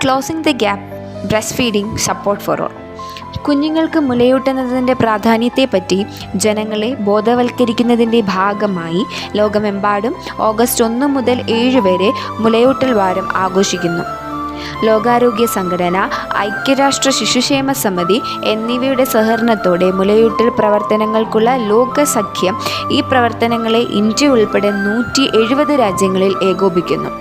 Closing the gap, breast feeding support for all. കുഞ്ഞുങ്ങൾക്ക് മുലയൂട്ടുന്നതിൻ്റെ പ്രാധാന്യത്തെപ്പറ്റി ജനങ്ങളെ ബോധവൽക്കരിക്കുന്നതിൻ്റെ ഭാഗമായി ലോകമെമ്പാടും ഓഗസ്റ്റ് 1 മുതൽ 7 വരെ മുലയൂട്ടൽ വാരം ആഘോഷിക്കുന്നു. ലോകാരോഗ്യ സംഘടന, ഐക്യരാഷ്ട്ര ശിശുക്ഷേമ സമിതി എന്നിവയുടെ സഹകരണത്തോടെ മുലയൂട്ടൽ പ്രവർത്തനങ്ങൾക്കുള്ള ലോക സഖ്യം ഈ പ്രവർത്തനങ്ങളെ ഇന്ത്യ ഉൾപ്പെടെ 170 രാജ്യങ്ങളിൽ ഏകോപിക്കുന്നു.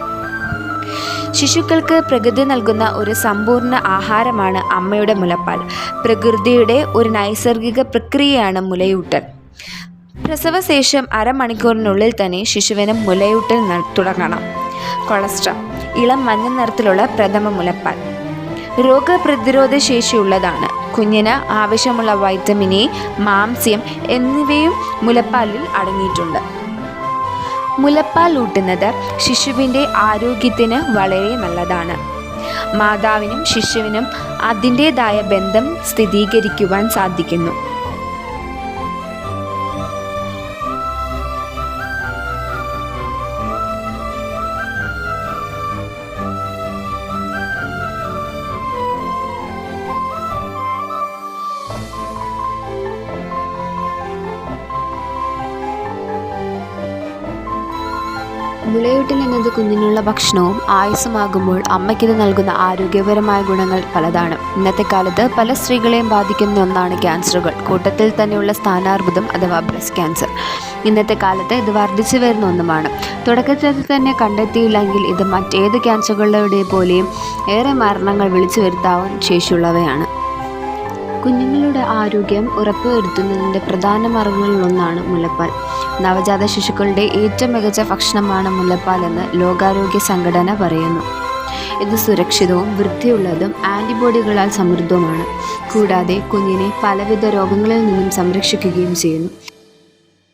ശിശുക്കൾക്ക് പ്രകൃതി നൽകുന്ന ഒരു സമ്പൂർണ്ണ ആഹാരമാണ് അമ്മയുടെ മുലപ്പാൽ. പ്രകൃതിയുടെ ഒരു നൈസർഗിക പ്രക്രിയയാണ് മുലയൂട്ടൽ. പ്രസവശേഷം അരമണിക്കൂറിനുള്ളിൽ തന്നെ ശിശുവിന് മുലയൂട്ടൽ തുടങ്ങണം. കൊളസ്ട്രോൾ, ഇളം മഞ്ഞ നിറത്തിലുള്ള പ്രഥമ മുലപ്പാൽ രോഗപ്രതിരോധ ശേഷിയുള്ളതാണ്. കുഞ്ഞിന് ആവശ്യമുള്ള വൈറ്റമിൻ എ, മാംസ്യം എന്നിവയും മുലപ്പാലിൽ അടങ്ങിയിട്ടുണ്ട്. മുലപ്പാൽ ഊട്ടുന്നത് ശിശുവിൻ്റെ ആരോഗ്യത്തിന് വളരെ നല്ലതാണ്. മാതാവിനും ശിശുവിനും അതിൻ്റേതായ ബന്ധം സ്ഥിരീകരിക്കുവാൻ സാധിക്കുന്നു. മുലയൂട്ടൽ എന്നത് കുഞ്ഞിനുള്ള ഭക്ഷണവും ആയുസ്സുമാകുമ്പോൾ അമ്മയ്ക്കിത് നൽകുന്ന ആരോഗ്യപരമായ ഗുണങ്ങൾ പലതാണ്. ഇന്നത്തെ കാലത്ത് പല സ്ത്രീകളെയും ബാധിക്കുന്ന ഒന്നാണ് ക്യാൻസറുകൾ. കൂട്ടത്തിൽ തന്നെയുള്ള സ്ഥാനാർബുദം അഥവാ ബ്രസ്റ്റ് ക്യാൻസർ. ഇന്നത്തെ കാലത്ത് ഇത് വർദ്ധിച്ചു വരുന്ന ഒന്നുമാണ്. തുടക്കത്തിൽ തന്നെ കണ്ടെത്തിയില്ലെങ്കിൽ ഇത് മറ്റേത് ക്യാൻസറുകളുടെ പോലെയും ഏറെ മരണങ്ങൾ വിളിച്ചു വരുത്താൻ ശേഷിയുള്ളവയാണ്. കുഞ്ഞുങ്ങളുടെ ആരോഗ്യം ഉറപ്പുവരുത്തുന്നതിൻ്റെ പ്രധാന മാർഗങ്ങളിലൊന്നാണ് മുലപ്പാൽ. നവജാത ശിശുക്കളുടെ ഏറ്റവും മികച്ച ഭക്ഷണമാണ് മുലപ്പാൽ എന്ന് ലോകാരോഗ്യ സംഘടന പറയുന്നു. ഇത് സുരക്ഷിതവും വൃത്തിയുള്ളതും ആൻറ്റിബോഡികളാൽ സമൃദ്ധവുമാണ്. കൂടാതെ കുഞ്ഞിനെ പലവിധ രോഗങ്ങളിൽ നിന്നും സംരക്ഷിക്കുകയും ചെയ്യുന്നു.